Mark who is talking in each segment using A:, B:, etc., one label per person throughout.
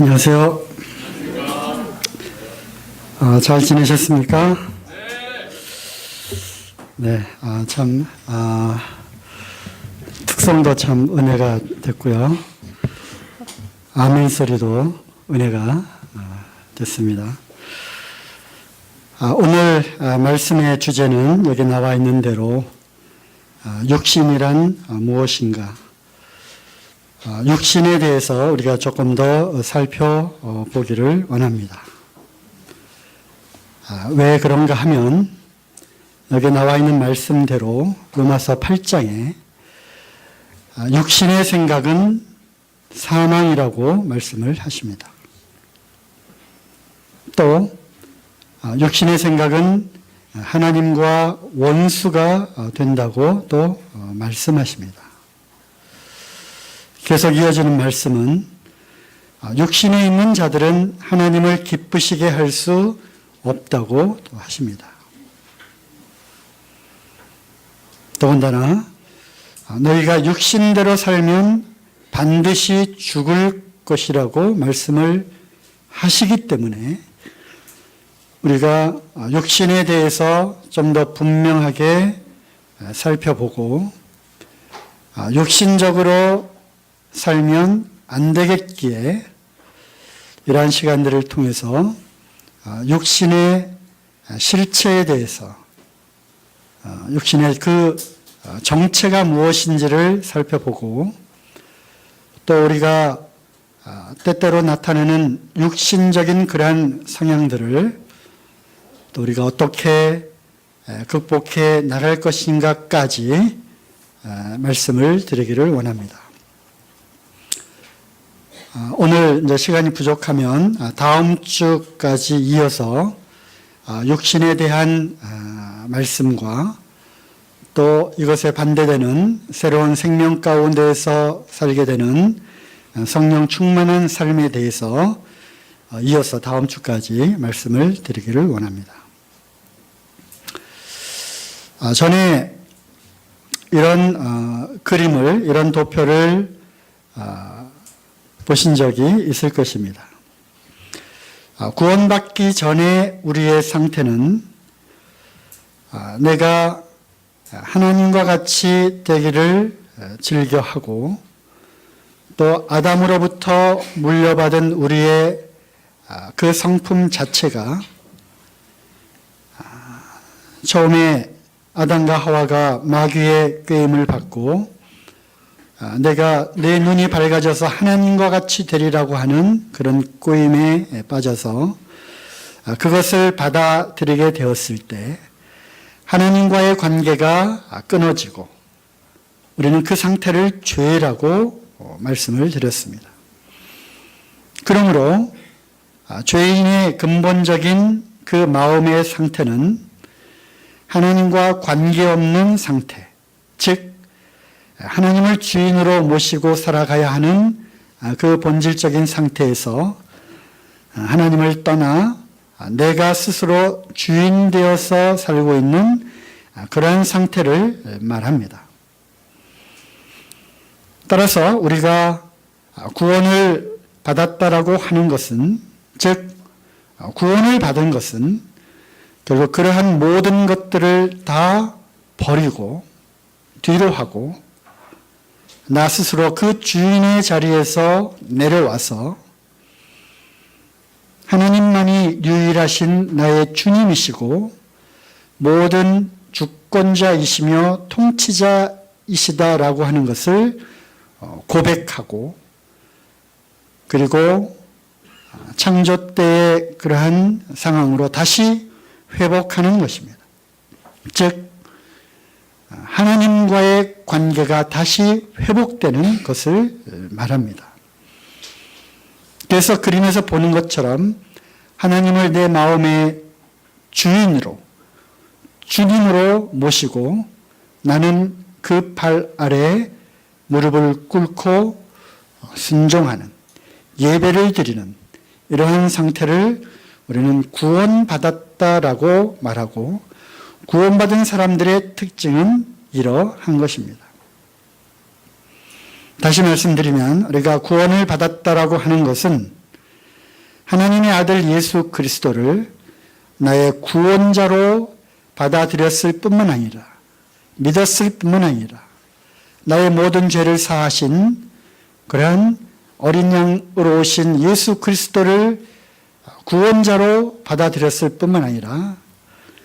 A: 안녕하세요. 잘 지내셨습니까? 네. 특성도 참 은혜가 됐고요. 아멘 소리도 은혜가 됐습니다. 오늘 말씀의 주제는 여기 나와 있는 대로 육신이란 무엇인가? 육신에 대해서 우리가 조금 더 살펴보기를 원합니다. 왜 그런가 하면 여기 나와 있는 말씀대로 로마서 8장에 육신의 생각은 사망이라고 말씀을 하십니다. 또 육신의 생각은 하나님과 원수가 된다고 또 말씀하십니다. 계속 이어지는 말씀은 육신에 있는 자들은 하나님을 기쁘시게 할 수 없다고 또 하십니다. 더군다나 너희가 육신대로 살면 반드시 죽을 것이라고 말씀을 하시기 때문에 우리가 육신에 대해서 좀 더 분명하게 살펴보고 육신적으로 살면 안 되겠기에 이러한 시간들을 통해서 육신의 실체에 대해서 육신의 그 정체가 무엇인지를 살펴보고 또 우리가 때때로 나타내는 육신적인 그러한 성향들을 또 우리가 어떻게 극복해 나갈 것인가까지 말씀을 드리기를 원합니다. 오늘 이제 시간이 부족하면 다음 주까지 이어서 육신에 대한 말씀과 또 이것에 반대되는 새로운 생명 가운데에서 살게 되는 성령 충만한 삶에 대해서 이어서 다음 주까지 말씀을 드리기를 원합니다. 전에 이런 그림을, 이런 도표를 보신 적이 있을 것입니다. 구원받기 전에 우리의 상태는 내가 하나님과 같이 되기를 즐겨하고 또 아담으로부터 물려받은 우리의 그 성품 자체가 처음에 아담과 하와가 마귀의 꾀임을 받고 내가 내 눈이 밝아져서 하나님과 같이 되리라고 하는 그런 꼬임에 빠져서 그것을 받아들이게 되었을 때 하나님과의 관계가 끊어지고 우리는 그 상태를 죄라고 말씀을 드렸습니다. 그러므로 죄인의 근본적인 그 마음의 상태는 하나님과 관계없는 상태, 즉 하나님을 주인으로 모시고 살아가야 하는 그 본질적인 상태에서 하나님을 떠나 내가 스스로 주인 되어서 살고 있는 그러한 상태를 말합니다. 따라서 우리가 구원을 받았다라고 하는 것은, 즉 구원을 받은 것은 결국 그러한 모든 것들을 다 버리고 뒤로 하고 나 스스로 그 주인의 자리에서 내려와서 하나님만이 유일하신 나의 주님이시고 모든 주권자이시며 통치자이시다라고 하는 것을 고백하고 그리고 창조 때의 그러한 상황으로 다시 회복하는 것입니다. 즉 하나님과의 관계가 다시 회복되는 것을 말합니다. 그래서 그림에서 보는 것처럼 하나님을 내 마음의 주인으로, 주님으로 모시고 나는 그 발 아래 무릎을 꿇고 순종하는, 예배를 드리는 이러한 상태를 우리는 구원받았다라고 말하고 구원받은 사람들의 특징은 이러한 것입니다. 다시 말씀드리면 우리가 구원을 받았다라고 하는 것은 하나님의 아들 예수 그리스도를 나의 구원자로 받아들였을 뿐만 아니라 믿었을 뿐만 아니라 나의 모든 죄를 사하신 그러한 어린 양으로 오신 예수 그리스도를 구원자로 받아들였을 뿐만 아니라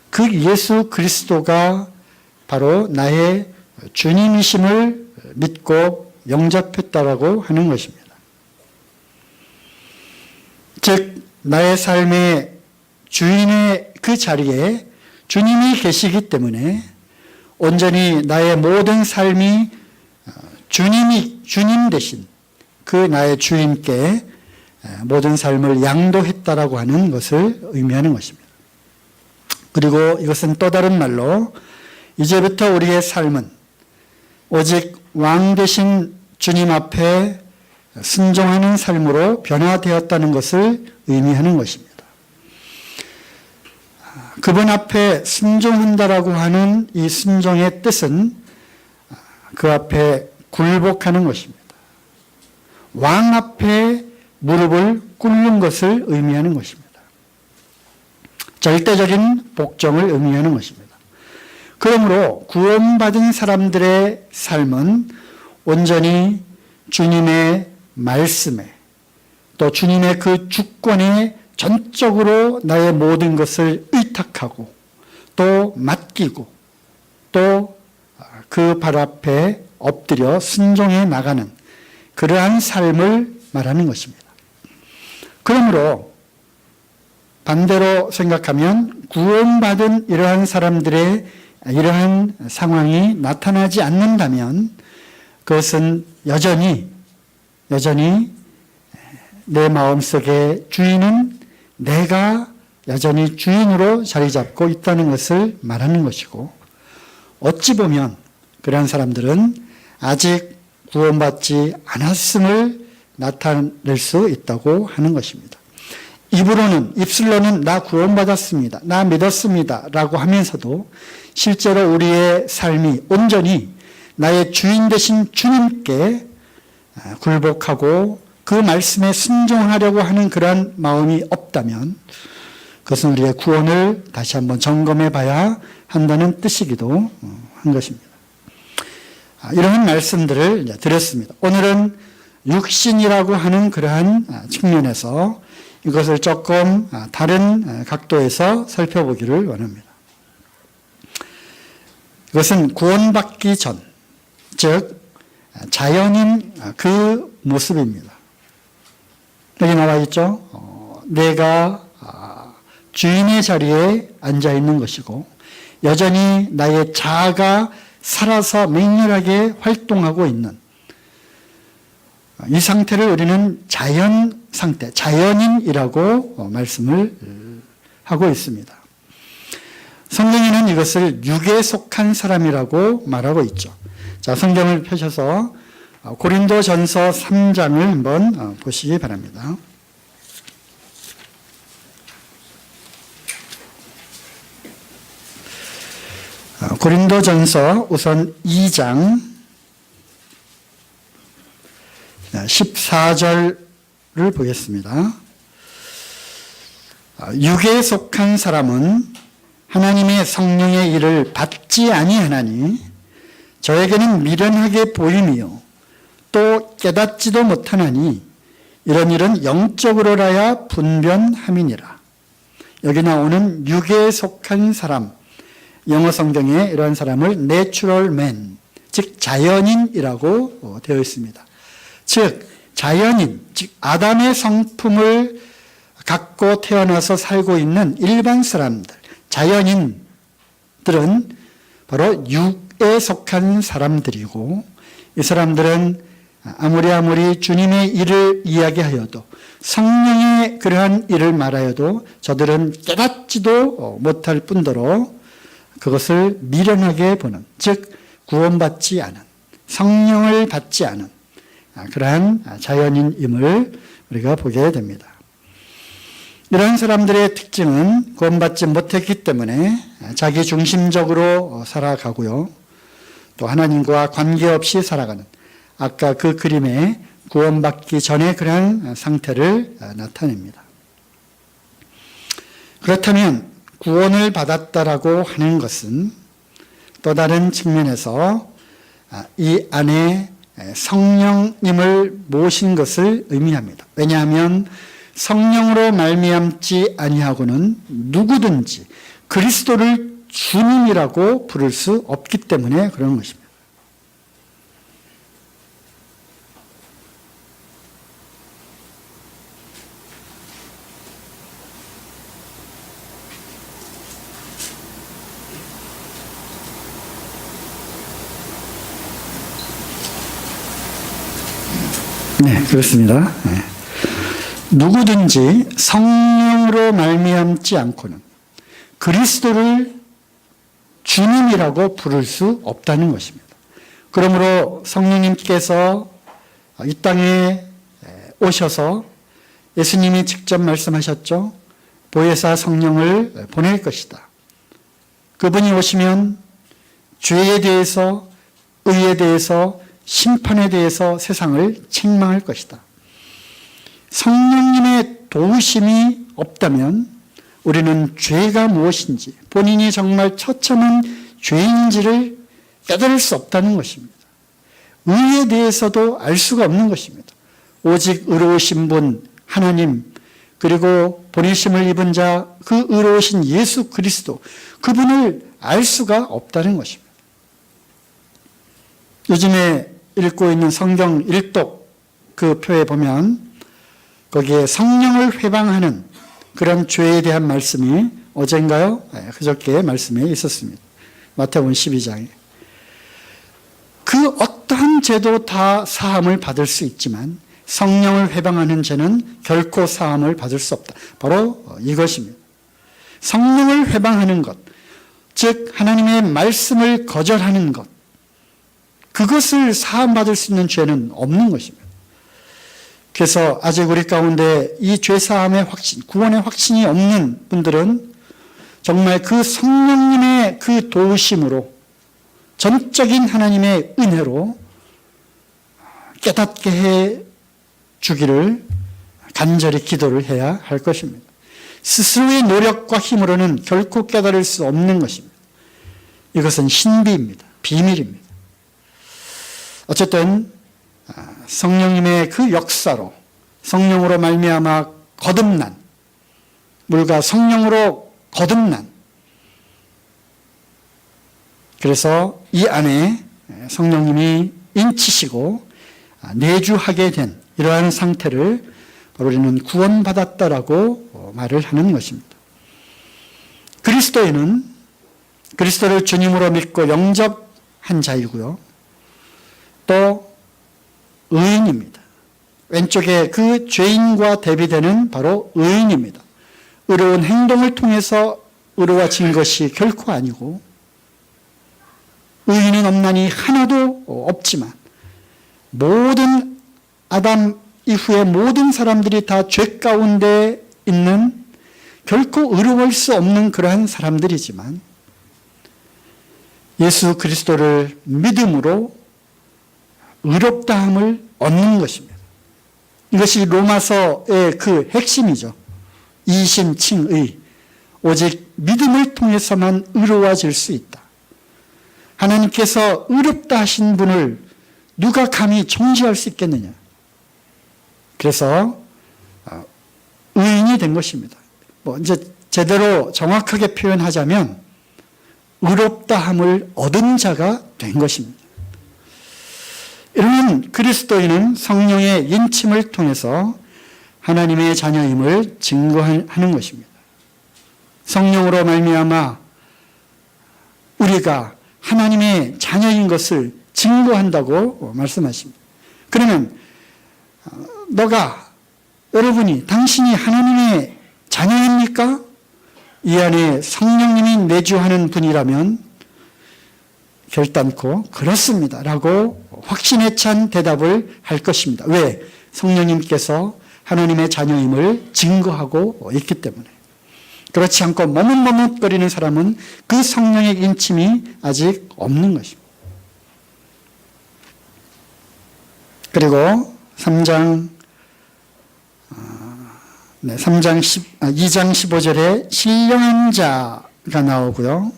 A: 그 예수 그리스도가 바로 나의 주님이심을 믿고 영접했다라고 하는 것입니다. 즉 나의 삶의 주인의 그 자리에 주님이 계시기 때문에 온전히 나의 모든 삶이 주님 대신 그 나의 주인께 모든 삶을 양도했다라고 하는 것을 의미하는 것입니다. 그리고 이것은 또 다른 말로 이제부터 우리의 삶은 오직 왕 되신 주님 앞에 순종하는 삶으로 변화되었다는 것을 의미하는 것입니다. 그분 앞에 순종한다라고 하는 이 순종의 뜻은 그 앞에 굴복하는 것입니다. 왕 앞에 무릎을 꿇는 것을 의미하는 것입니다. 절대적인 복종을 의미하는 것입니다. 그러므로 구원받은 사람들의 삶은 온전히 주님의 말씀에 또 주님의 그 주권에 전적으로 나의 모든 것을 의탁하고 또 맡기고 또 그 발 앞에 엎드려 순종해 나가는 그러한 삶을 말하는 것입니다. 그러므로 반대로 생각하면 구원받은 이러한 사람들의 이러한 상황이 나타나지 않는다면 그것은 여전히 내 마음속에 주인은 내가 여전히 주인으로 자리 잡고 있다는 것을 말하는 것이고 어찌 보면 그러한 사람들은 아직 구원받지 않았음을 나타낼 수 있다고 하는 것입니다. 입술로는 나 구원받았습니다. 나 믿었습니다. 라고 하면서도 실제로 우리의 삶이 온전히 나의 주인 되신 주님께 굴복하고 그 말씀에 순종하려고 하는 그러한 마음이 없다면 그것은 우리의 구원을 다시 한번 점검해 봐야 한다는 뜻이기도 한 것입니다. 이런 말씀들을 드렸습니다. 오늘은 육신이라고 하는 그러한 측면에서 이것을 조금 다른 각도에서 살펴보기를 원합니다. 이것은 구원받기 전, 즉 자연인 그 모습입니다. 여기 나와 있죠. 내가 주인의 자리에 앉아 있는 것이고 여전히 나의 자아가 살아서 맹렬하게 활동하고 있는 이 상태를 우리는 자연 상태, 자연인이라고 말씀을 하고 있습니다. 성경에는 이것을 육에 속한 사람이라고 말하고 있죠. 자, 성경을 펴셔서 고린도전서 3장을 한번 보시기 바랍니다. 고린도전서 우선 2장 14절을 보겠습니다. 육에 속한 사람은 하나님의 성령의 일을 받지 아니하나니 저에게는 미련하게 보임이요 또 깨닫지도 못하나니 이런 일은 영적으로라야 분변함이니라. 여기 나오는 육에 속한 사람, 영어 성경에 이런 사람을 natural man, 즉 자연인이라고 되어 있습니다. 즉 자연인, 즉 아담의 성품을 갖고 태어나서 살고 있는 일반 사람들, 자연인들은 바로 육에 속한 사람들이고 이 사람들은 아무리 주님의 일을 이야기하여도 성령의 그러한 일을 말하여도 저들은 깨닫지도 못할 뿐더러 그것을 미련하게 보는, 즉 구원받지 않은, 성령을 받지 않은 그러한 자연인임을 우리가 보게 됩니다. 이런 사람들의 특징은 구원받지 못했기 때문에 자기 중심적으로 살아가고요. 또 하나님과 관계없이 살아가는 아까 그 그림에 구원받기 전에 그러한 상태를 나타냅니다. 그렇다면 구원을 받았다라고 하는 것은 또 다른 측면에서 이 안에 성령님을 모신 것을 의미합니다. 왜냐하면 성령으로 말미암지 아니하고는 누구든지 그리스도를 주님이라고 부를 수 없기 때문에 그런 것입니다. 네, 그렇습니다. 네. 누구든지 성령으로 말미암지 않고는 그리스도를 주님이라고 부를 수 없다는 것입니다. 그러므로 성령님께서 이 땅에 오셔서 예수님이 직접 말씀하셨죠. 보혜사 성령을 보낼 것이다. 그분이 오시면 죄에 대해서, 의에 대해서, 심판에 대해서 세상을 책망할 것이다. 성령님의 도우심이 없다면 우리는 죄가 무엇인지, 본인이 정말 처참한 죄인지를 깨달을 수 없다는 것입니다. 의에 대해서도 알 수가 없는 것입니다. 오직 의로우신 분 하나님, 그리고 보내심을 입은 자, 그 의로우신 예수 그리스도, 그분을 알 수가 없다는 것입니다. 요즘에 읽고 있는 성경 일독 그 표에 보면 거기에 성령을 회방하는 그런 죄에 대한 말씀이 어젠가요? 그저께 말씀에 있었습니다. 마태복음 12장에. 그 어떠한 죄도 다 사함을 받을 수 있지만 성령을 회방하는 죄는 결코 사함을 받을 수 없다. 바로 이것입니다. 성령을 회방하는 것, 즉 하나님의 말씀을 거절하는 것, 그것을 사함받을 수 있는 죄는 없는 것입니다. 그래서 아직 우리 가운데 이 죄사함의 확신, 구원의 확신이 없는 분들은 정말 그 성령님의 그 도우심으로, 전적인 하나님의 은혜로 깨닫게 해 주기를 간절히 기도를 해야 할 것입니다. 스스로의 노력과 힘으로는 결코 깨달을 수 없는 것입니다. 이것은 신비입니다. 비밀입니다. 어쨌든 성령님의 그 역사로, 성령으로 말미암아 거듭난, 물과 성령으로 거듭난, 그래서 이 안에 성령님이 인치시고 내주하게 된 이러한 상태를 바로 우리는 구원받았다라고 말을 하는 것입니다. 그리스도인은 그리스도를 주님으로 믿고 영접한 자이고요. 또 의인입니다. 왼쪽에 그 죄인과 대비되는 바로 의인입니다. 의로운 행동을 통해서 의로워진 것이 결코 아니고, 의인은 없나니 하나도 없지만 모든 아담 이후에 모든 사람들이 다 죄 가운데 있는 결코 의로울 수 없는 그러한 사람들이지만 예수 그리스도를 믿음으로 의롭다함을 얻는 것입니다. 이것이 로마서의 그 핵심이죠. 이신칭의, 오직 믿음을 통해서만 의로워질 수 있다. 하나님께서 의롭다 하신 분을 누가 감히 정죄할 수 있겠느냐. 그래서 의인이 된 것입니다. 이제 제대로 정확하게 표현하자면 의롭다함을 얻은 자가 된 것입니다. 이러면 그리스도인은 성령의 인침을 통해서 하나님의 자녀임을 증거하는 것입니다. 성령으로 말미암아 우리가 하나님의 자녀인 것을 증거한다고 말씀하십니다. 그러면 여러분이, 당신이 하나님의 자녀입니까? 이 안에 성령님이 내주하는 분이라면 결단코 그렇습니다 라고 확신에 찬 대답을 할 것입니다. 왜? 성령님께서 하나님의 자녀임을 증거하고 있기 때문에. 그렇지 않고 머뭇머뭇거리는 사람은 그 성령의 인침이 아직 없는 것입니다. 그리고 3장 2장 15절에 신령한 자가 나오고요.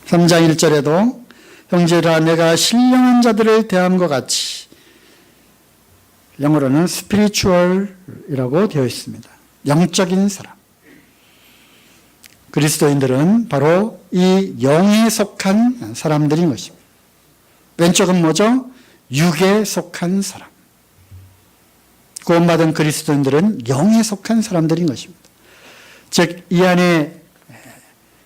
A: 3장 1절에도 형제라 내가 신령한 자들을 대함과 같이, 영어로는 spiritual이라고 되어 있습니다. 영적인 사람. 그리스도인들은 바로 이 영에 속한 사람들인 것입니다. 왼쪽은 뭐죠? 육에 속한 사람. 구원받은 그리스도인들은 영에 속한 사람들인 것입니다. 즉, 이 안에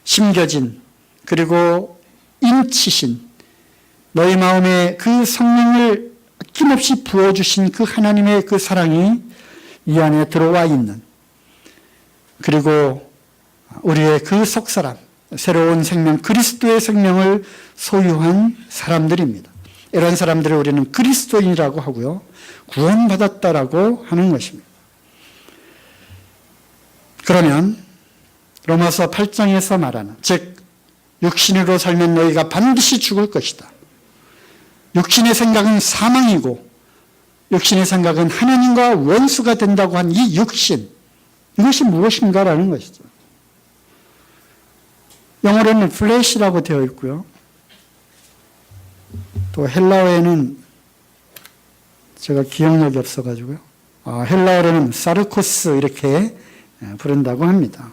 A: 심겨진 그리고 인치신 너희 마음에 그 성령을 아낌없이 부어주신 그 하나님의 그 사랑이 이 안에 들어와 있는, 그리고 우리의 그 속사람, 새로운 생명, 그리스도의 생명을 소유한 사람들입니다. 이런 사람들을 우리는 그리스도인이라고 하고요, 구원받았다라고 하는 것입니다. 그러면 로마서 8장에서 말하는, 즉 육신으로 살면 너희가 반드시 죽을 것이다. 육신의 생각은 사망이고 육신의 생각은 하나님과 원수가 된다고 한 이 육신, 이것이 무엇인가라는 것이죠. 영어로는 플래시라고 되어 있고요. 또 헬라어에는 제가 기억력이 없어가지고요. 헬라어로는 사르코스 이렇게 부른다고 합니다.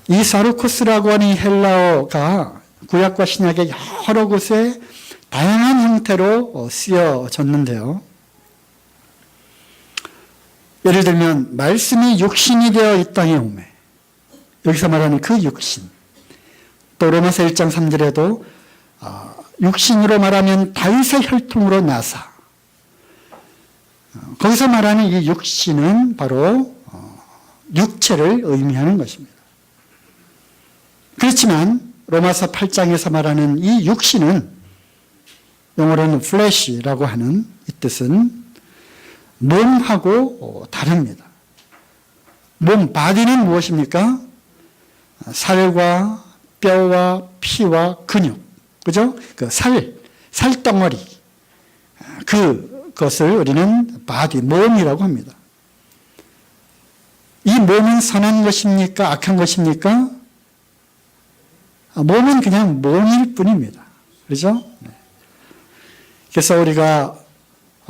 A: 이 사르코스라고 하는 이 헬라어가 구약과 신약의 여러 곳에 다양한 형태로 쓰여졌는데요. 예를 들면 말씀이 육신이 되어 이 땅에 오매, 여기서 말하는 그 육신, 또 로마서 1장 3절에도 육신으로 말하면 다윗의 혈통으로 나사, 거기서 말하는 이 육신은 바로 육체를 의미하는 것입니다. 그렇지만 로마서 8장에서 말하는 이 육신은 영어로는 flesh라고 하는 이 뜻은 몸하고 다릅니다. 몸, 바디는 무엇입니까? 살과 뼈와 피와 근육, 그죠? 그 살덩어리, 그것을 우리는 바디, 몸이라고 합니다. 이 몸은 선한 것입니까? 악한 것입니까? 몸은 그냥 몸일 뿐입니다. 그렇죠? 그래서 우리가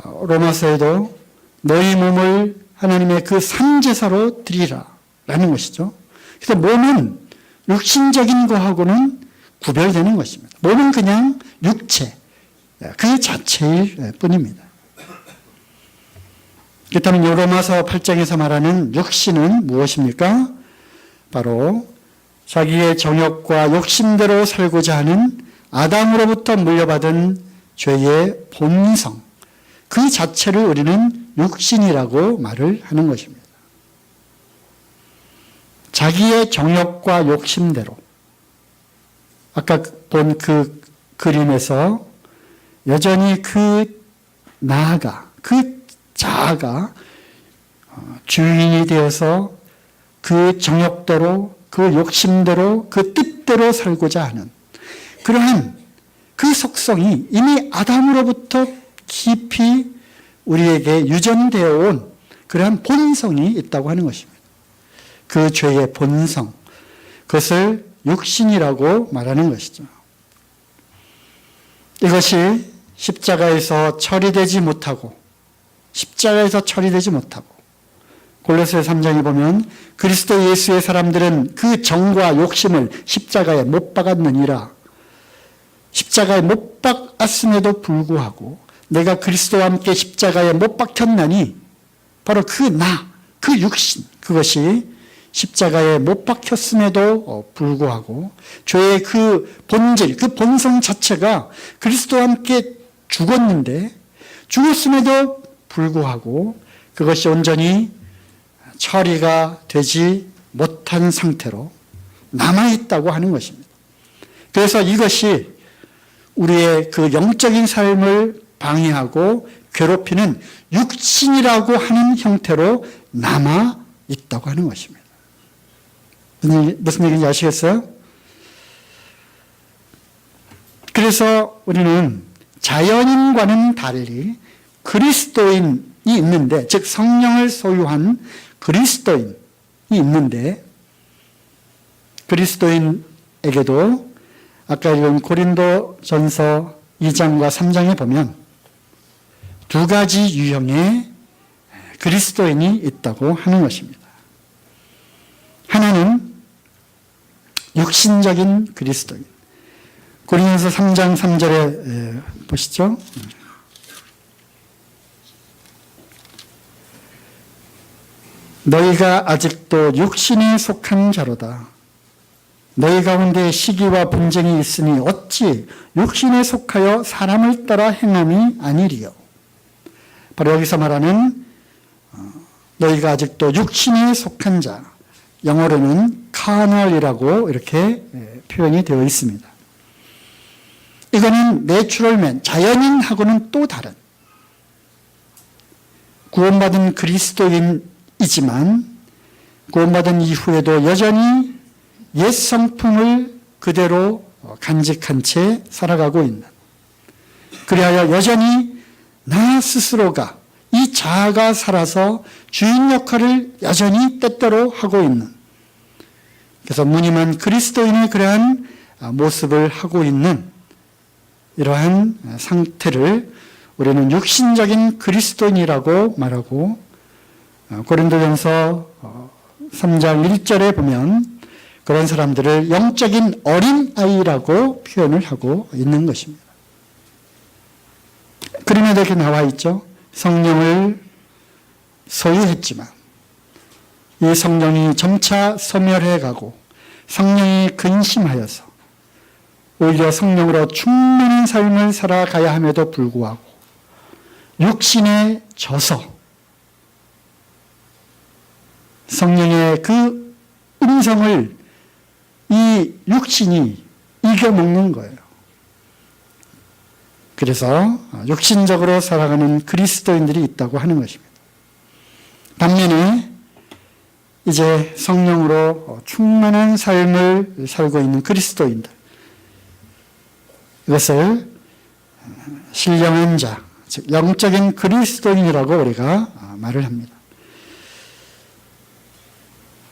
A: 로마서에도 너희 몸을 하나님의 그 산제사로 드리라 라는 것이죠. 그래서 몸은 육신적인 거하고는 구별되는 것입니다. 몸은 그냥 육체, 그 자체일 뿐입니다. 그렇다면 로마서 8장에서 말하는 육신은 무엇입니까? 바로 자기의 정욕과 욕심대로 살고자 하는 아담으로부터 물려받은 죄의 본성, 그 자체를 우리는 육신이라고 말을 하는 것입니다. 자기의 정욕과 욕심대로, 아까 본 그 그림에서 여전히 그 나아가, 그 자아가 주인이 되어서 그 정욕대로, 그 욕심대로, 그 뜻대로 살고자 하는 그러한 그 속성이 이미 아담으로부터 깊이 우리에게 유전되어 온 그러한 본성이 있다고 하는 것입니다. 그 죄의 본성, 그것을 육신이라고 말하는 것이죠. 이것이 십자가에서 처리되지 못하고 골로새 3장에 보면 그리스도 예수의 사람들은 그 정과 욕심을 십자가에 못 박았느니라. 십자가에 못 박았음에도 불구하고 내가 그리스도와 함께 십자가에 못 박혔나니 바로 그 육신, 그것이 십자가에 못 박혔음에도 불구하고 죄의 그 본질, 그 본성 자체가 그리스도와 함께 죽었는데 죽었음에도 불구하고 그것이 온전히 처리가 되지 못한 상태로 남아있다고 하는 것입니다. 그래서 이것이 우리의 그 영적인 삶을 방해하고 괴롭히는 육신이라고 하는 형태로 남아있다고 하는 것입니다. 무슨 얘기인지 아시겠어요? 그래서 우리는 자연인과는 달리 그리스도인이 있는데, 즉 성령을 소유한 그리스도인이 있는데, 그리스도인에게도 아까 읽은 고린도전서 2장과 3장에 보면 두 가지 유형의 그리스도인이 있다고 하는 것입니다. 하나는 육신적인 그리스도인. 고린도서 3장 3절에 보시죠. 너희가 아직도 육신에 속한 자로다. 너희 가운데 시기와 분쟁이 있으니 어찌 육신에 속하여 사람을 따라 행함이 아니리요. 바로 여기서 말하는 너희가 아직도 육신에 속한 자, 영어로는 carnal이라고 이렇게 표현이 되어 있습니다. 이거는 내추럴맨, 자연인하고는 또 다른, 구원받은 그리스도인이지만 구원받은 이후에도 여전히 옛 성품을 그대로 간직한 채 살아가고 있는, 그리하여 여전히 나 스스로가 이 자아가 살아서 주인 역할을 여전히 때때로 하고 있는, 그래서 무늬만 그리스도인의 그러한 모습을 하고 있는 이러한 상태를 우리는 육신적인 그리스도인이라고 말하고, 고린도전서 3장 1절에 보면 그런 사람들을 영적인 어린아이라고 표현을 하고 있는 것입니다. 그림에 이렇게 나와 있죠. 성령을 소유했지만 이 성령이 점차 소멸해 가고 성령이 근심하여서 오히려 성령으로 충만한 삶을 살아가야 함에도 불구하고 육신에 져서 성령의 그 음성을 이 육신이 이겨먹는 거예요. 그래서 육신적으로 살아가는 그리스도인들이 있다고 하는 것입니다. 반면에 이제 성령으로 충만한 삶을 살고 있는 그리스도인들, 이것을 신령한 자, 즉 영적인 그리스도인이라고 우리가 말을 합니다.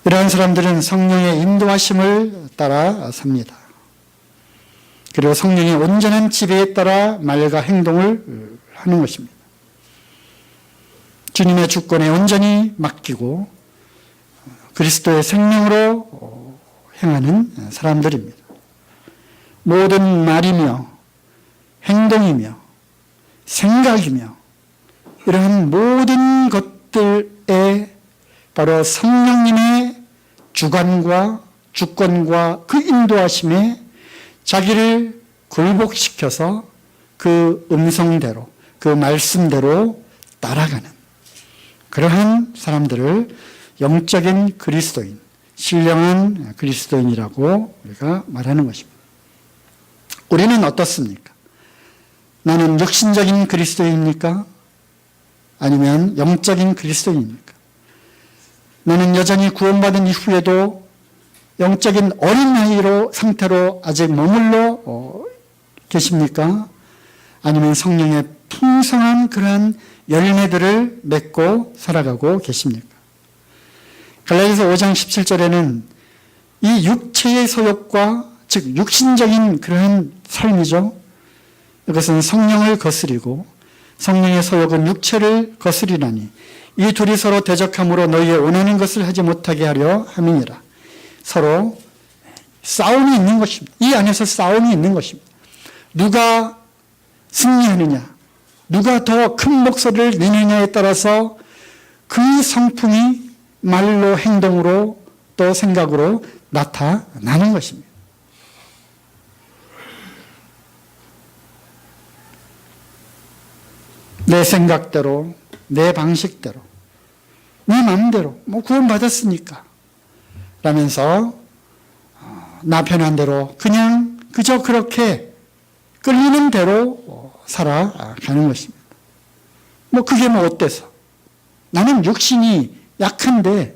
A: 이러한 사람들은 성령의 인도하심을 따라 삽니다. 그리고 성령의 온전한 지배에 따라 말과 행동을 하는 것입니다. 주님의 주권에 온전히 맡기고 그리스도의 생명으로 행하는 사람들입니다. 모든 말이며 행동이며 생각이며 이러한 모든 것들에 바로 성령님의 주관과 주권과 그 인도하심에 자기를 굴복시켜서 그 음성대로, 그 말씀대로 따라가는 그러한 사람들을 영적인 그리스도인, 신령한 그리스도인이라고 우리가 말하는 것입니다. 우리는 어떻습니까? 나는 육신적인 그리스도인입니까? 아니면 영적인 그리스도인입니까? 나는 여전히 구원받은 이후에도 영적인 어린아이로 상태로 아직 머물러 계십니까? 아니면 성령의 풍성한 그러한 열매들을 맺고 살아가고 계십니까? 갈라디아서 5장 17절에는 이 육체의 소욕과 즉 육신적인 그러한 삶이죠. 이것은 성령을 거스리고 성령의 소욕은 육체를 거스리나니 이 둘이 서로 대적함으로 너희의 원하는 것을 하지 못하게 하려 함이니라. 서로 싸움이 있는 것입니다. 이 안에서 싸움이 있는 것입니다. 누가 승리하느냐, 누가 더 큰 목소리를 내느냐에 따라서 그 성품이 말로 행동으로 또 생각으로 나타나는 것입니다. 내 생각대로, 내 방식대로, 내 마음대로 구원받았으니까 라면서 나 편한 대로 그냥 그저 그렇게 끌리는 대로 살아가는 것입니다. 그게 어때서? 나는 육신이 약한데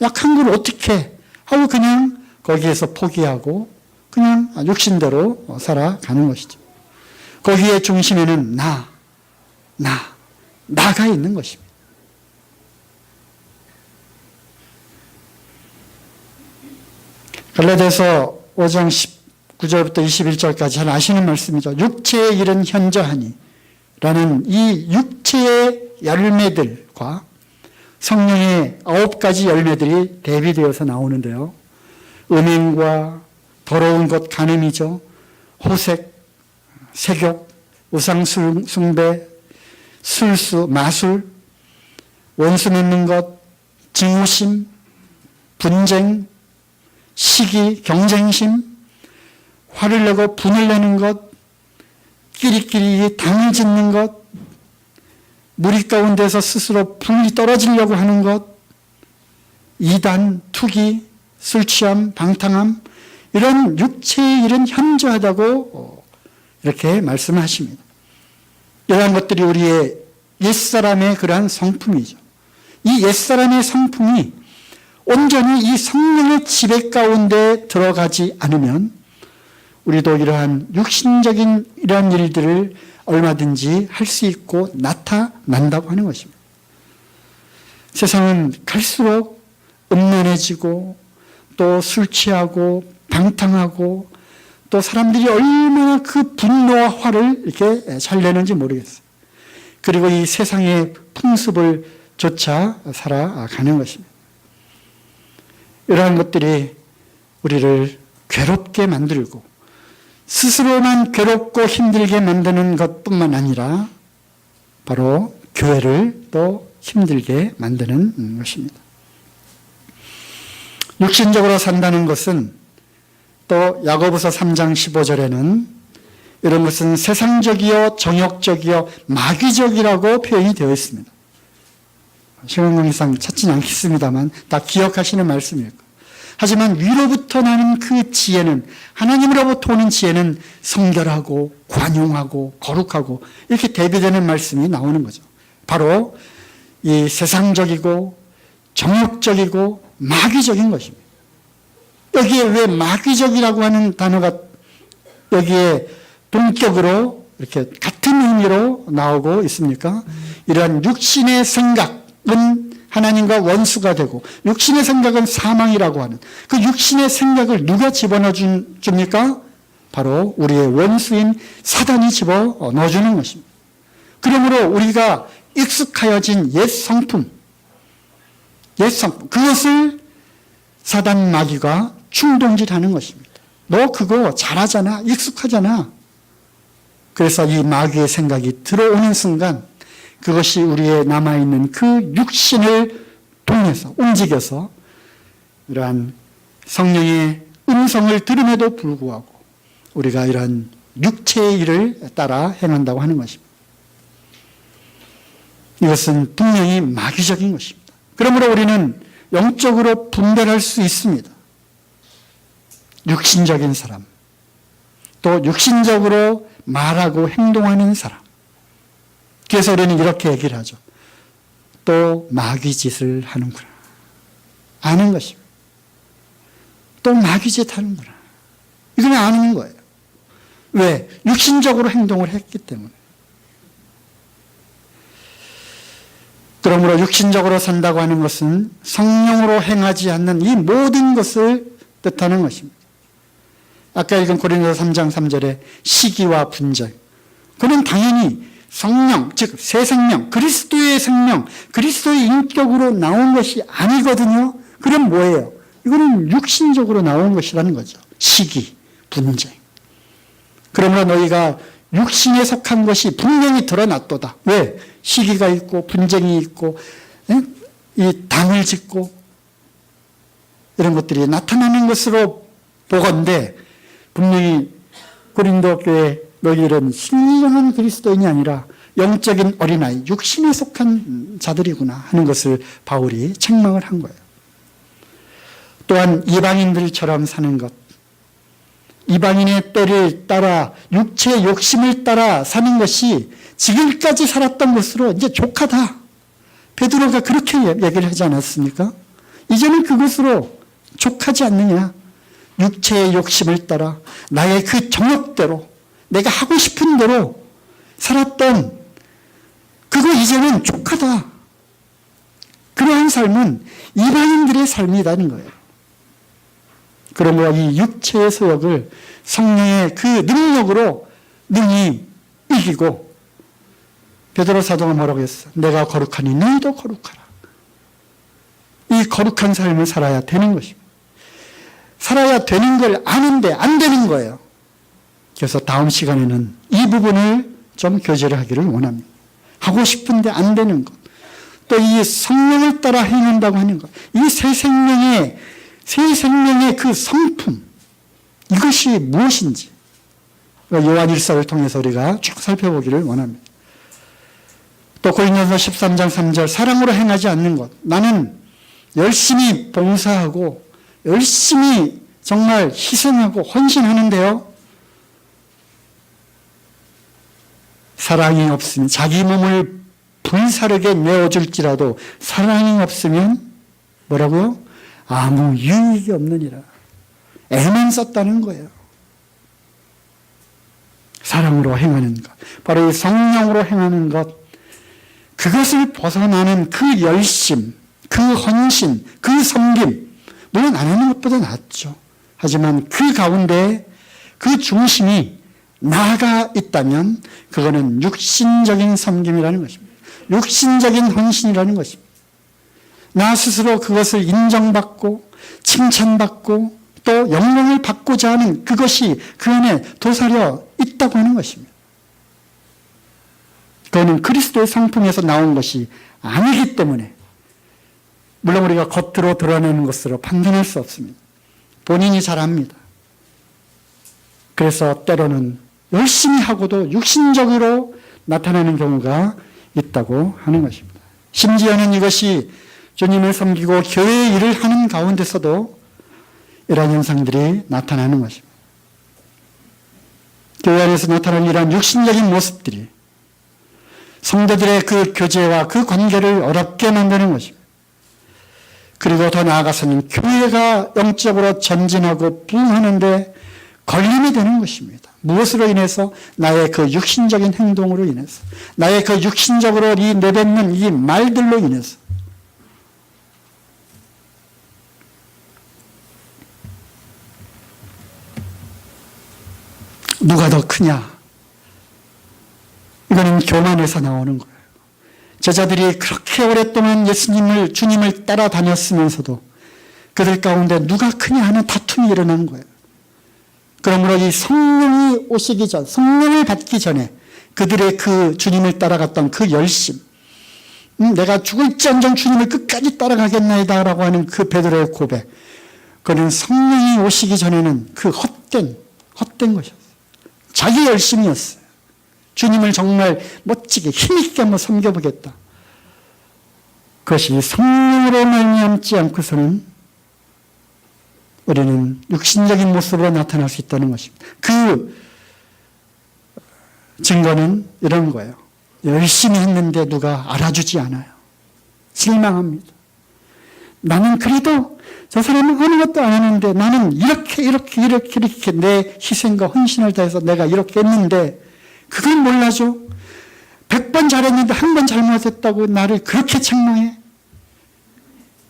A: 약한 걸 어떻게 하고 그냥 거기에서 포기하고 그냥 육신대로 살아가는 것이죠. 거기에 중심에는 나가 있는 것입니다. 갈라디아서 5장 19절부터 21절까지 잘 아시는 말씀이죠. 육체의 일은 현저하니 라는 이 육체의 열매들과 성령의 9가지 열매들이 대비되어서 나오는데요. 음행과 더러운 것 간음이죠. 호색, 세욕, 우상숭배, 술수, 마술, 원수 맺는 것, 증오심, 분쟁, 시기, 경쟁심, 화를 내고 분을 내는 것, 끼리끼리 당을 짓는 것, 무리 가운데서 스스로 분이 떨어지려고 하는 것, 이단, 투기, 술취함, 방탕함, 이런 육체의 일은 현저하다고 이렇게 말씀하십니다. 이러한 것들이 우리의 옛사람의 그러한 성품이죠. 이 옛사람의 성품이 온전히 이 성령의 지배 가운데 들어가지 않으면 우리도 이러한 육신적인 이러한 일들을 얼마든지 할 수 있고 나타난다고 하는 것입니다. 세상은 갈수록 음란해지고 또 술 취하고 방탕하고 또 사람들이 얼마나 그 분노와 화를 이렇게 잘 내는지 모르겠어요. 그리고 이 세상의 풍습을 쫓아 살아가는 것입니다. 이러한 것들이 우리를 괴롭게 만들고 스스로만 괴롭고 힘들게 만드는 것뿐만 아니라 바로 교회를 또 힘들게 만드는 것입니다. 육신적으로 산다는 것은 또 야고보서 3장 15절에는 이런 것은 세상적이요 정욕적이요 마귀적이라고 표현이 되어 있습니다. 시간관계상 찾지는 않겠습니다만 다 기억하시는 말씀일 거예요. 하지만 위로부터 나는 그 지혜는, 하나님으로부터 오는 지혜는 성결하고 관용하고 거룩하고 이렇게 대비되는 말씀이 나오는 거죠. 바로 이 세상적이고 정욕적이고 마귀적인 것입니다. 여기에 왜 마귀적이라고 하는 단어가 여기에 동격으로 이렇게 같은 의미로 나오고 있습니까? 이러한 육신의 생각은 하나님과 원수가 되고 육신의 생각은 사망이라고 하는 그 육신의 생각을 누가 집어넣어 줍니까? 바로 우리의 원수인 사단이 집어넣어 주는 것입니다. 그러므로 우리가 익숙하여진 옛 성품, 그것을 사단 마귀가 충동질하는 것입니다. 너 그거 잘하잖아, 익숙하잖아. 그래서 이 마귀의 생각이 들어오는 순간 그것이 우리의 남아있는 그 육신을 통해서 움직여서 이러한 성령의 음성을 들음에도 불구하고 우리가 이러한 육체의 일을 따라 행한다고 하는 것입니다. 이것은 분명히 마귀적인 것입니다. 그러므로 우리는 영적으로 분별할 수 있습니다. 육신적인 사람, 또 육신적으로 말하고 행동하는 사람. 그래서 우리는 이렇게 얘기를 하죠. 또 마귀 짓을 하는구나. 아는 것입니다. 또 마귀 짓 하는구나. 이건 아는 거예요. 왜? 육신적으로 행동을 했기 때문에. 그러므로 육신적으로 산다고 하는 것은 성령으로 행하지 않는 이 모든 것을 뜻하는 것입니다. 아까 읽은 고린도서 3장 3절에 시기와 분쟁. 그는 당연히 성령, 즉 새 생명, 그리스도의 생명, 그리스도의 인격으로 나온 것이 아니거든요. 그럼 뭐예요? 이거는 육신적으로 나온 것이라는 거죠. 시기, 분쟁. 그러므로 너희가 육신에 속한 것이 분명히 드러났도다. 왜? 시기가 있고 분쟁이 있고 이 당을 짓고 이런 것들이 나타나는 것으로 보건대 분명히 고린도 교회 너희들은 신령한 그리스도인이 아니라 영적인 어린아이, 육신에 속한 자들이구나 하는 것을 바울이 책망을 한 거예요. 또한 이방인들처럼 사는 것, 이방인의 때를 따라 육체의 욕심을 따라 사는 것이 지금까지 살았던 것으로 이제 족하다. 베드로가 그렇게 얘기를 하지 않았습니까? 이제는 그것으로 족하지 않느냐. 육체의 욕심을 따라 나의 그 정욕대로 내가 하고 싶은 대로 살았던 그거 이제는 족하다. 그러한 삶은 이방인들의 삶이라는 거예요. 그러므로 이 육체의 소욕을 성령의 그 능력으로 능히 이기고, 베드로 사도가 뭐라고 했어? 내가 거룩하니 너희도 거룩하라. 이 거룩한 삶을 살아야 되는 것입니다. 살아야 되는 걸 아는데 안 되는 거예요. 그래서 다음 시간에는 이 부분을 좀 교제를 하기를 원합니다. 하고 싶은데 안 되는 것. 또 이 성령을 따라 행한다고 하는 것. 이 새 생명의 그 성품. 이것이 무엇인지. 요한일서를 통해서 우리가 쭉 살펴보기를 원합니다. 또 고린도서 13장 3절 사랑으로 행하지 않는 것. 나는 열심히 봉사하고 열심히 정말 희생하고 헌신하는데요. 사랑이 없으면 자기 몸을 불사르게 내어줄지라도 사랑이 없으면 뭐라고요? 아무 유익이 없느니라. 애만 썼다는 거예요. 사랑으로 행하는 것. 바로 이 성령으로 행하는 것. 그것을 벗어나는 그 열심, 그 헌신, 그 섬김. 물론 안 하는 것보다 낫죠. 하지만 그 가운데 그 중심이 나가 있다면 그거는 육신적인 섬김이라는 것입니다. 육신적인 헌신이라는 것입니다. 나 스스로 그것을 인정받고 칭찬받고 또 영광을 받고자 하는 그것이 그 안에 도사려 있다고 하는 것입니다. 그거는 그리스도의 성품에서 나온 것이 아니기 때문에 물론 우리가 겉으로 드러내는 것으로 판단할 수 없습니다. 본인이 잘 압니다. 그래서 때로는 열심히 하고도 육신적으로 나타나는 경우가 있다고 하는 것입니다. 심지어는 이것이 주님을 섬기고 교회의 일을 하는 가운데서도 이러한 현상들이 나타나는 것입니다. 교회 안에서 나타나는 이러한 육신적인 모습들이 성도들의 그 교제와 그 관계를 어렵게 만드는 것입니다. 그리고 더 나아가서는 교회가 영적으로 전진하고 부흥하는데 걸림이 되는 것입니다. 무엇으로 인해서? 나의 그 육신적인 행동으로 인해서, 나의 그 육신적으로 내뱉는 이 말들로 인해서. 누가 더 크냐? 이거는 교만에서 나오는 거예요. 제자들이 그렇게 오랫동안 주님을 따라다녔으면서도 그들 가운데 누가 크냐 하는 다툼이 일어난 거예요. 그러므로 이 성령이 오시기 전, 성령을 받기 전에 그들의 그 주님을 따라갔던 그 열심, 내가 죽을지언정 주님을 끝까지 따라가겠나이다 라고 하는 그 베드로의 고백, 그는 성령이 오시기 전에는 그 헛된 것이었어요. 자기 열심이었어요. 주님을 정말 멋지게 힘있게 한번 섬겨보겠다. 그것이 성령으로 말미암지 않고서는 우리는 육신적인 모습으로 나타날 수 있다는 것입니다. 그 증거는 이런 거예요. 열심히 했는데 누가 알아주지 않아요. 실망합니다. 나는 그래도 저 사람은 아무것도 안 했는데 나는 이렇게 내 희생과 헌신을 다해서 내가 이렇게 했는데 그걸 몰라줘. 100번 잘했는데 한 번 잘못했다고 나를 그렇게 책망해.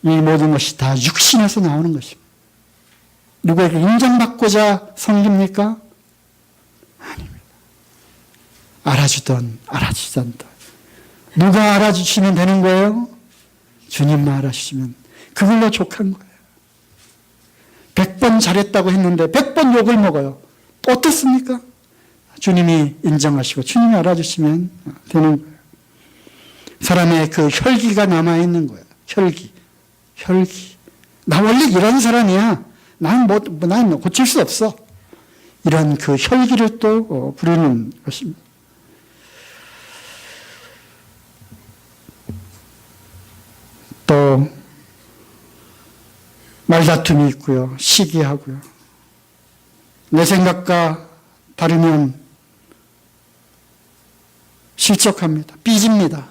A: 이 모든 것이 다 육신에서 나오는 것입니다. 누구에게 인정받고자 섬깁니까? 아닙니다. 알아주던 알아주지 않던. 누가 알아주시면 되는 거예요? 주님만 알아주시면 그걸로 족한 거예요. 100번 잘했다고 했는데 100번 욕을 먹어요. 어떻습니까? 주님이 인정하시고 주님이 알아주시면 되는 거예요. 사람의 그 혈기가 남아있는 거예요. 혈기. 나 원래 이런 사람이야. 난 고칠 수 없어. 이런 그 혈기를 또 부르는 것입니다. 또 말다툼이 있고요. 시기하고요. 내 생각과 다르면 실족합니다. 삐집니다.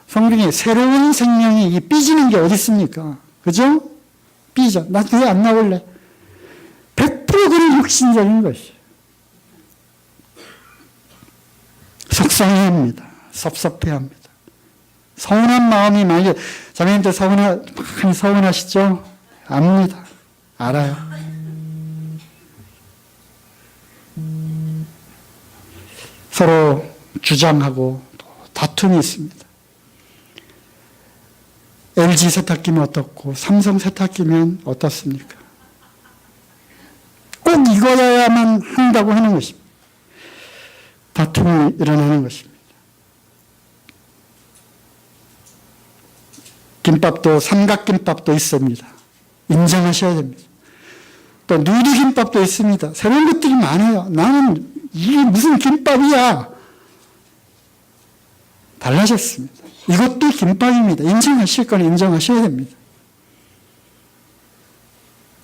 A: 성경에 새로운 생명이 삐지는 게 어디 있습니까? 그죠? 삐져. 나 교회 안 나올래. 100% 그런 육신적인 것이에요. 속상해합니다. 섭섭해합니다. 서운한 마음이 많이, 자매님들 많이 서운하시죠? 압니다. 알아요. 서로 주장하고 다툼이 있습니다. LG 세탁기면 어떻고 삼성 세탁기면 어떻습니까? 꼭 이거여야만 한다고 하는 것입니다. 다툼이 일어나는 것입니다. 김밥도 삼각김밥도 있습니다. 인정하셔야 됩니다. 또 누리김밥도 있습니다. 새로운 것들이 많아요. 나는 이게 무슨 김밥이야. 달라졌습니다. 이것도 김밥입니다. 인정하실 건 인정하셔야 됩니다.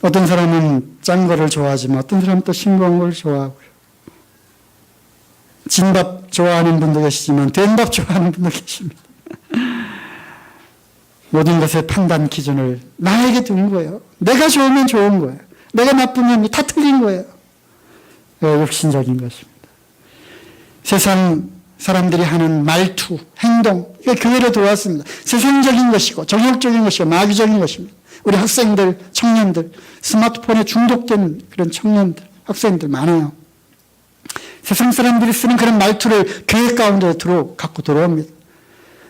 A: 어떤 사람은 짠 거를 좋아하지만 어떤 사람은 또 싱거운 걸 좋아하고요. 진밥 좋아하는 분도 계시지만 된밥 좋아하는 분도 계십니다. 모든 것의 판단 기준을 나에게 둔 거예요. 내가 좋으면 좋은 거예요. 내가 나쁘면 다 틀린 거예요. 욕심적인 것입니다. 세상 사람들이 하는 말투, 행동, 이거 교회로 들어왔습니다. 세상적인 것이고 정욕적인 것이고 마귀적인 것입니다. 우리 학생들, 청년들, 스마트폰에 중독된 그런 청년들, 학생들 많아요. 세상 사람들이 쓰는 그런 말투를 교회 가운데 갖고 들어옵니다.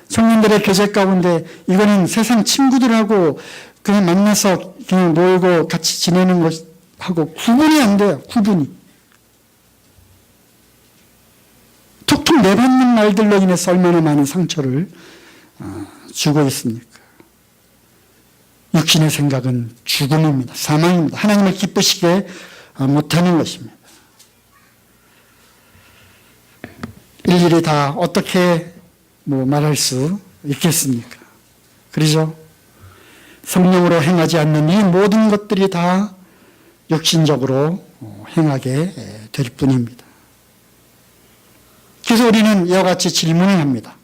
A: 청년들의 교제 가운데 이거는 세상 친구들하고 그냥 만나서 그냥 놀고 같이 지내는 것하고 구분이 안 돼요. 구분이. 툭툭 내뱉는 말들로 인해서 얼마나 많은 상처를 주고 있습니까? 육신의 생각은 죽음입니다. 사망입니다. 하나님을 기쁘시게 못하는 것입니다. 일일이 다 어떻게 말할 수 있겠습니까? 그러죠? 성령으로 행하지 않는 이 모든 것들이 다 육신적으로 행하게 될 뿐입니다. 그래서 우리는 이와 같이 질문을 합니다.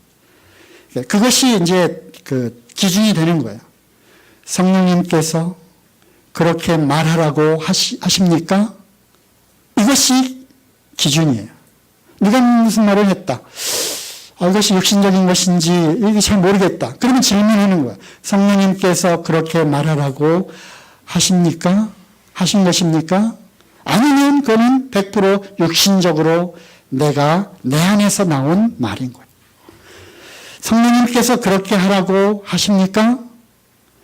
A: 그것이 이제 그 기준이 되는 거예요. 성령님께서 그렇게 말하라고 하십니까? 이것이 기준이에요. 네가 무슨 말을 했다. 이것이 육신적인 것인지 이게 잘 모르겠다. 그러면 질문하는 거야. 성령님께서 그렇게 말하라고 하십니까? 하신 것입니까? 아니면 그거는 100% 육신적으로 내가 내 안에서 나온 말인 거예요. 성령님께서 그렇게 하라고 하십니까?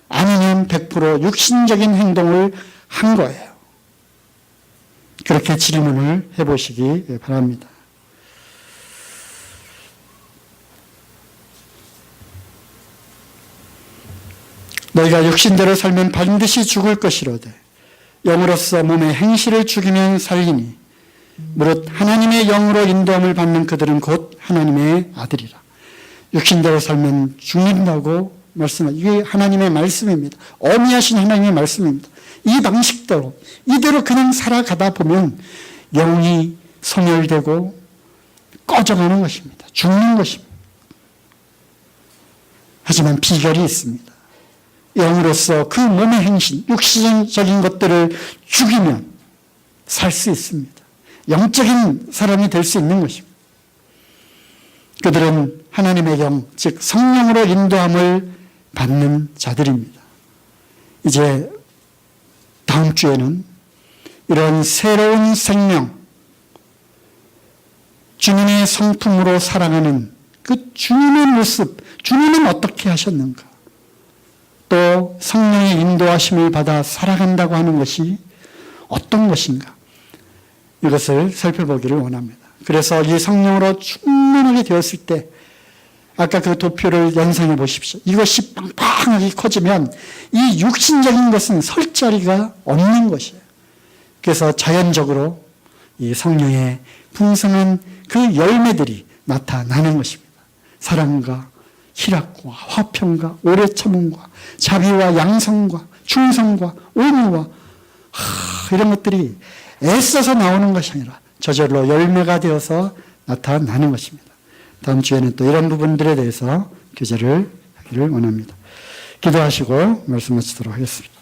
A: 아니면 100% 육신적인 행동을 한 거예요. 그렇게 질문을 해보시기 바랍니다. 너희가 육신대로 살면 반드시 죽을 것이로되 영으로서 몸의 행실을 죽이면 살리니 무릇 하나님의 영으로 인도함을 받는 그들은 곧 하나님의 아들이라. 육신대로 살면 죽는다고 말씀하죠. 이게 하나님의 말씀입니다. 어미하신 하나님의 말씀입니다. 이 방식대로 이대로 그냥 살아가다 보면 영이 소멸되고 꺼져가는 것입니다. 죽는 것입니다. 하지만 비결이 있습니다. 영으로서 그 몸의 행신, 육신적인 것들을 죽이면 살 수 있습니다. 영적인 사람이 될 수 있는 것입니다. 그들은 하나님의 영, 즉 성령으로 인도함을 받는 자들입니다. 이제 다음 주에는 이런 새로운 생명, 주님의 성품으로 살아가는 그 주님의 모습, 주님은 어떻게 하셨는가? 또 성령의 인도하심을 받아 살아간다고 하는 것이 어떤 것인가? 이것을 살펴보기를 원합니다. 그래서 이 성령으로 충만하게 되었을 때 아까 그 도표를 연상해 보십시오. 이것이 빵빵하게 커지면 이 육신적인 것은 설 자리가 없는 것이에요. 그래서 자연적으로 이 성령의 풍성한 그 열매들이 나타나는 것입니다. 사랑과 희락과 화평과 오래 참음과 자비와 양성과 충성과 온유와 이런 것들이 애써서 나오는 것이 아니라 저절로 열매가 되어서 나타나는 것입니다. 다음 주에는 또 이런 부분들에 대해서 교제를 하기를 원합니다. 기도하시고 말씀 마치도록 하겠습니다.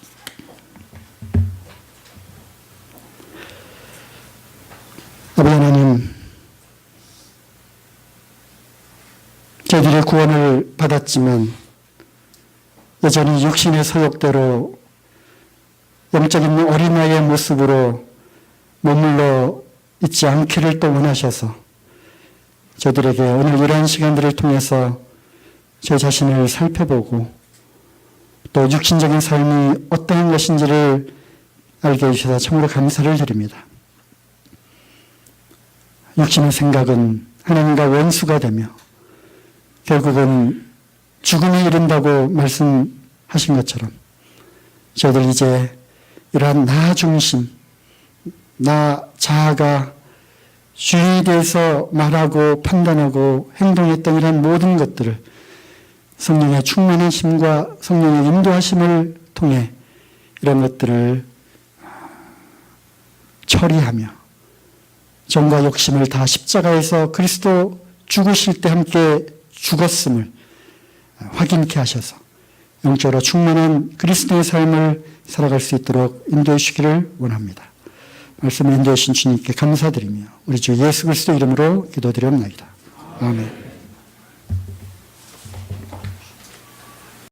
A: 아버지 하나님, 저희들이 구원을 받았지만 여전히 육신의 소욕대로 영적인 어린아이의 모습으로 머물러 있지 않기를 또 원하셔서 저들에게 오늘 이러한 시간들을 통해서 제 자신을 살펴보고 또 육신적인 삶이 어떠한 것인지를 알게 해주셔서 참으로 감사를 드립니다. 육신의 생각은 하나님과 원수가 되며 결국은 죽음에 이른다고 말씀하신 것처럼 저희들 이제 이러한 나 중심, 나 자아가 주인에 대해서 말하고 판단하고 행동했던 이런 모든 것들을 성령의 충만한 힘과 성령의 인도하심을 통해 이런 것들을 처리하며 정과 욕심을 다 십자가에서 그리스도 죽으실 때 함께 죽었음을 확인케 하셔서 영적으로 충만한 그리스도의 삶을 살아갈 수 있도록 인도해 주시기를 원합니다. 말씀을 인도해 주신 주님께 감사드리며 우리 주 예수 그리스도 이름으로 기도드리옵나이다. 아멘.